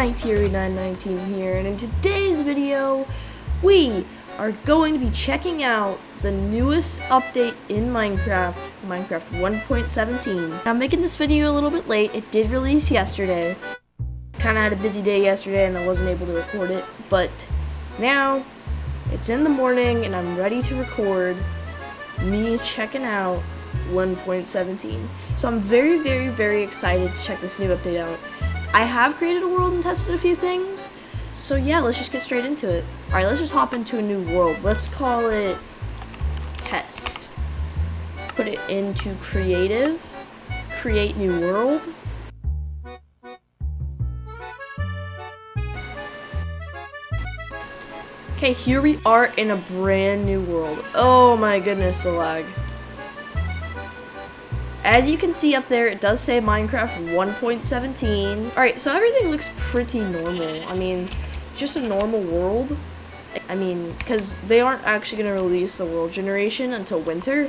MyFury919 here, and in today's video, we are going to be checking out the newest update in Minecraft 1.17. I'm making this video a little bit late. It did release yesterday. Kind of had a busy day yesterday and I wasn't able to record it, but now it's in the morning and I'm ready to record me checking out 1.17. So I'm very excited to check this new update out. I have created a world and tested a few things, so yeah, let's just get straight into it. Alright, let's just hop into a new world. Let's call it Test. Let's put it into Creative, Create New World. Okay, here we are in a brand new world. Oh my goodness, the lag. As you can see up there, it does say Minecraft 1.17. Alright, so everything looks pretty normal. I mean, it's just a normal world. I mean, because they aren't actually going to release the world generation until winter.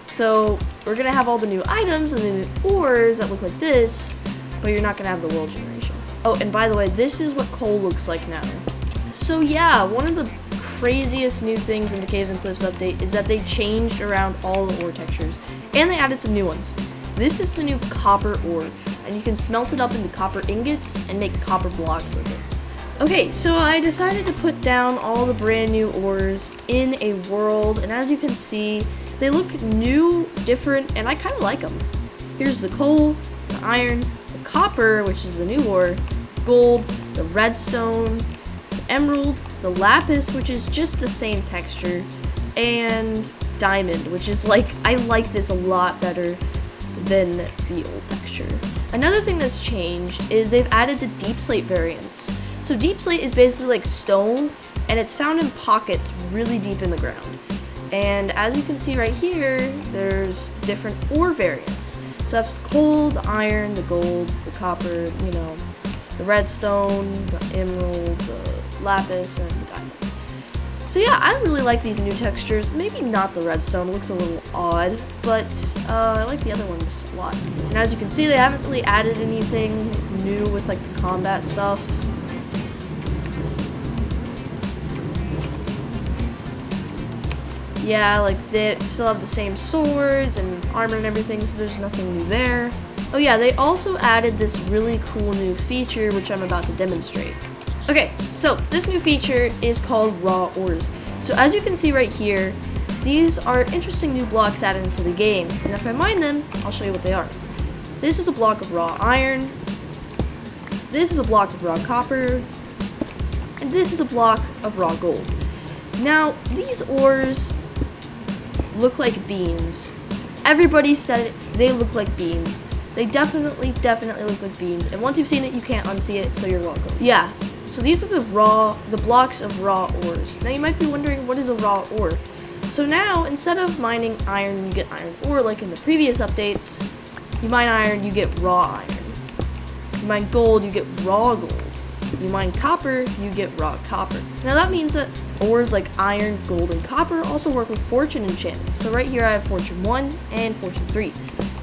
So, we're going to have all the new items and the new ores that look like this, but you're not going to have the world generation. Oh, and by the way, this is what coal looks like now. So yeah, one of the craziest new things in the Caves and Cliffs update is that they changed around all the ore textures, and they added some new ones. This is the new copper ore, and you can smelt it up into copper ingots and make copper blocks with it. Okay, so I decided to put down all the brand new ores in a world, and as you can see, they look new, different, and I kind of like them. Here's the coal, the iron, the copper, which is the new ore, gold, the redstone, emerald, the lapis, which is just the same texture, and diamond, which is like, I like this a lot better than the old texture. Another thing that's changed is they've added the deep slate variants. So deep slate is basically like stone, and it's found in pockets really deep in the ground. And as you can see right here, there's different ore variants. So that's the coal, the iron, the gold, the copper, you know, the redstone, the emerald, the lapis, and the diamond. So yeah, I really like these new textures. Maybe not the redstone, it looks a little odd, but I like the other ones a lot. And as you can see, they haven't really added anything new with like the combat stuff. Yeah, like they still have the same swords and armor and everything, so there's nothing new there. Oh yeah, they also added this really cool new feature, which I'm about to demonstrate. Okay, so this new feature is called Raw Ores. So as you can see right here, these are interesting new blocks added into the game, and if I mine them, I'll show you what they are. This is a block of raw iron, this is a block of raw copper, and this is a block of raw gold. Now, these ores look like beans. Everybody said they look like beans. They definitely look like beans, and once you've seen it, you can't unsee it, so you're welcome. Yeah, so these are the blocks of raw ores. Now you might be wondering, what is a raw ore? So now, instead of mining iron, you get iron ore like in the previous updates. You mine iron, you get raw iron. You mine gold, you get raw gold. You mine copper, you get raw copper. Now that means that ores like iron, gold, and copper also work with fortune enchantments. So right here I have fortune 1 and fortune 3.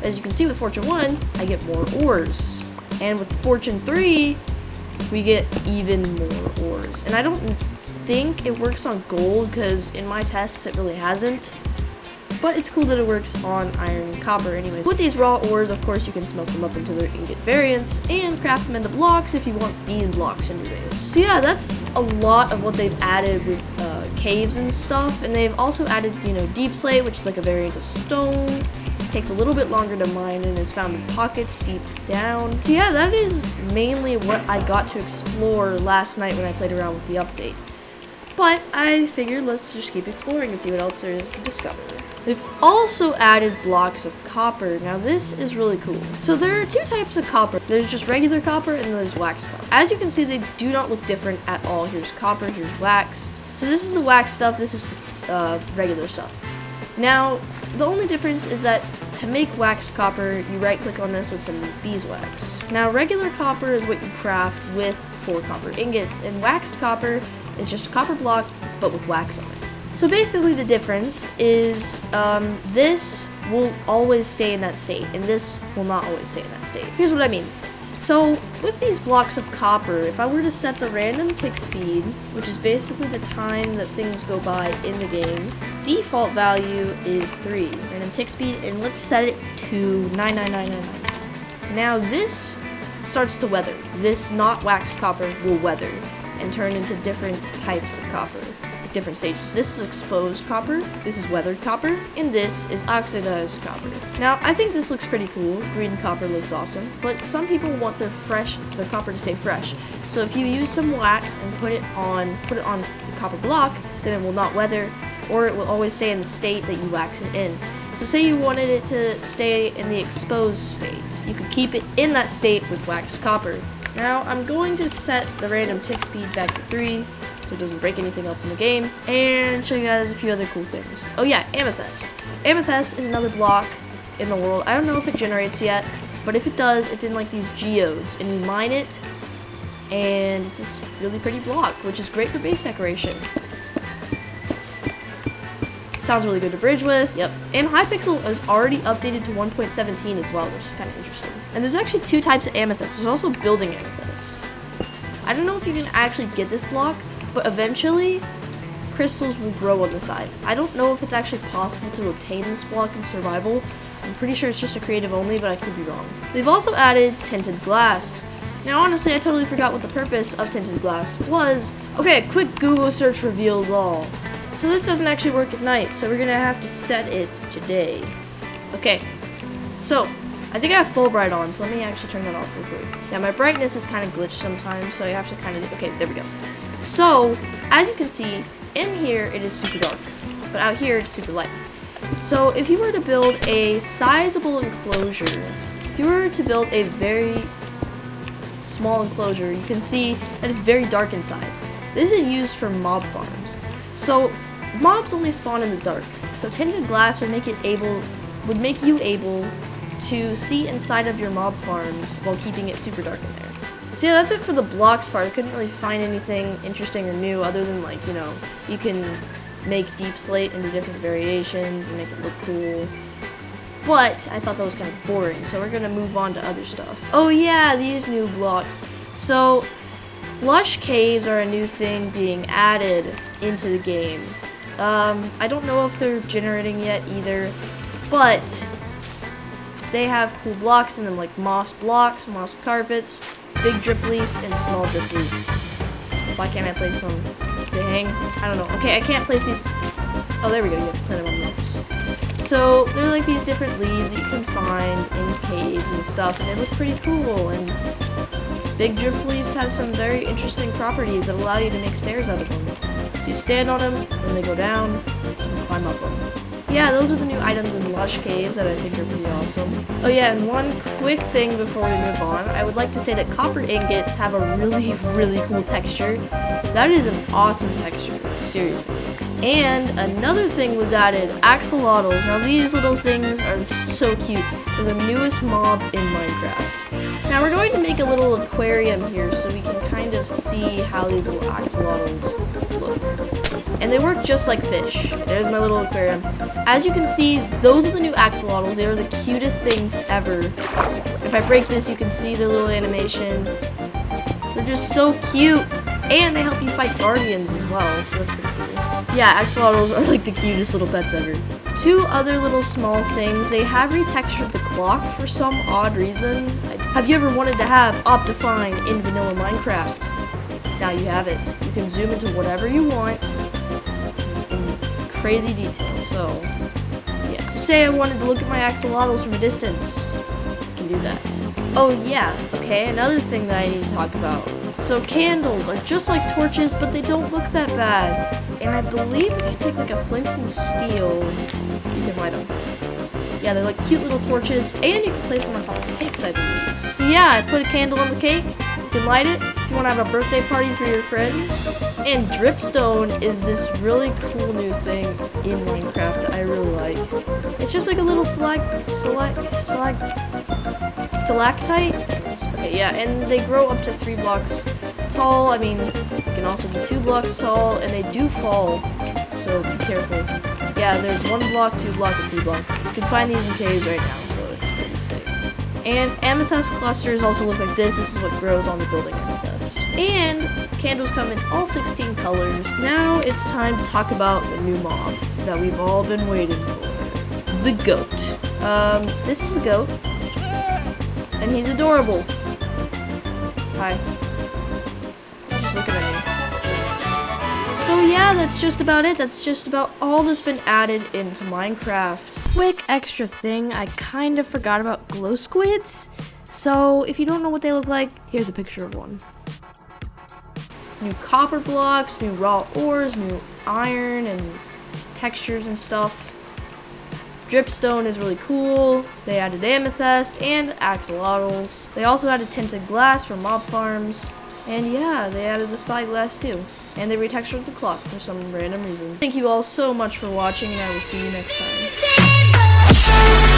As you can see with fortune 1, I get more ores. And with fortune 3, we get even more ores. And I don't think it works on gold, because in my tests it really hasn't. But it's cool that it works on iron and copper anyways. With these raw ores, of course, you can smelt them up into their ingot variants and craft them into blocks if you want bean blocks in your base. So yeah, that's a lot of what they've added with caves and stuff. And they've also added, you know, deep slate, which is like a variant of stone. Takes a little bit longer to mine and is found in pockets deep down. So yeah, that is mainly what I got to explore last night when I played around with the update. But I figured let's just keep exploring and see what else there is to discover. They've also added blocks of copper. Now this is really cool. So there are two types of copper. There's just regular copper and there's waxed copper. As you can see, they do not look different at all. Here's copper, here's waxed. So this is the waxed stuff, this is regular stuff. Now, the only difference is that to make waxed copper, you right click on this with some beeswax. Now, regular copper is what you craft with 4 copper ingots, and waxed copper is just a copper block, but with wax on it. So basically the difference is this will always stay in that state, and this will not always stay in that state. Here's what I mean. So with these blocks of copper, if I were to set the random tick speed, which is basically the time that things go by in the game, its default value is 3, random tick speed, and let's set it to 99999. Now this starts to weather. This not waxed copper will weather and turn into different types of copper, different stages. This is exposed copper, this is weathered copper, and this is oxidized copper. Now, I think this looks pretty cool. Green copper looks awesome, but some people want their copper to stay fresh. So if you use some wax and put it on the copper block, then it will not weather, or it will always stay in the state that you wax it in. So say you wanted it to stay in the exposed state. You could keep it in that state with waxed copper. Now, I'm going to set the random tick speed back to 3, so it doesn't break anything else in the game, and show you guys a few other cool things. Oh yeah, amethyst. Amethyst is another block in the world. I don't know if it generates yet, but if it does, it's in like these geodes, and you mine it, and it's this really pretty block, which is great for base decoration. Sounds really good to bridge with, yep. And Hypixel is already updated to 1.17 as well, which is kind of interesting. And there's actually 2 types of amethyst. There's also building amethyst. I don't know if you can actually get this block, but eventually, crystals will grow on the side. I don't know if it's actually possible to obtain this block in survival. I'm pretty sure it's just a creative only, but I could be wrong. They've also added tinted glass. Now, honestly, I totally forgot what the purpose of tinted glass was. Okay, a quick Google search reveals all. So this doesn't actually work at night, so we're gonna have to set it to day. Okay, so I think I have full bright on, so let me actually turn that off real quick. Yeah, my brightness is kind of glitched sometimes, so I have to kind of, okay, there we go. So, as you can see, in here it is super dark, but out here it's super light. So if you were to build a sizable enclosure, if you were to build a very small enclosure, you can see that it's very dark inside. This is used for mob farms. So mobs only spawn in the dark. So tinted glass would make you able to see inside of your mob farms while keeping it super dark in there. So yeah, that's it for the blocks part. I couldn't really find anything interesting or new other than, like, you know, you can make deep slate into different variations and make it look cool. But I thought that was kind of boring, so we're gonna move on to other stuff. Oh yeah, these new blocks. So lush caves are a new thing being added into the game. I don't know if they're generating yet either, but they have cool blocks in them, like moss blocks, moss carpets, big drip leaves, and small drip leaves. Why can't I place them? They hang? I don't know. Okay, I can't place these. Oh, there we go. You have to plant them on rocks. So they're like these different leaves that you can find in caves and stuff, and they look pretty cool. And big drip leaves have some very interesting properties that allow you to make stairs out of them. So you stand on them, and they go down, and climb up them. Yeah, those are the new items in Lush Caves that I think are pretty awesome. Oh yeah, and one quick thing before we move on, I would like to say that copper ingots have a really, really cool texture. That is an awesome texture, seriously. And another thing was added, axolotls. Now these little things are so cute. They're the newest mob in Minecraft. Now we're going to make a little aquarium here so we can kind of see how these little axolotls look. And they work just like fish. There's my little aquarium. As you can see, those are the new axolotls. They are the cutest things ever. If I break this, you can see their little animation. They're just so cute. And they help you fight guardians as well, so that's pretty cool. Yeah, axolotls are like the cutest little pets ever. 2 other little small things. They have retextured the clock for some odd reason. Have you ever wanted to have Optifine in vanilla Minecraft? Now you have it. You can zoom into whatever you want in crazy detail. So, yeah. So say I wanted to look at my axolotls from a distance. I can do that. Oh yeah, okay, another thing that I need to talk about. So candles are just like torches, but they don't look that bad. And I believe if you take like a flint and steel, you can light them. Yeah, they're like cute little torches, and you can place them on top of cakes, I believe. So yeah, I put a candle on the cake. You can light it if you want to have a birthday party for your friends. And dripstone is this really cool new thing in Minecraft that I really like. It's just like a little stalactite. Okay, yeah, and they grow up to 3 blocks tall. I mean, you can also be 2 blocks tall, and they do fall, so be careful. Yeah, there's 1 block, 2 block, and 3 block. You can find these in caves right now, so it's pretty sick. And amethyst clusters also look like this. This is what grows on the building amethyst. And candles come in all 16 colors. Now it's time to talk about the new mob that we've all been waiting for. The goat. This is the goat. And he's adorable. Hi. Just looking at me. So yeah, that's just about it. That's just about all that's been added into Minecraft. Quick extra thing, I kind of forgot about glow squids. So if you don't know what they look like, here's a picture of one. New copper blocks, new raw ores, new iron and textures and stuff. Dripstone is really cool. They added amethyst and axolotls. They also added tinted glass for mob farms. And yeah, they added the spyglass too. And they retextured the clock for some random reason. Thank you all so much for watching, and I will see you next time.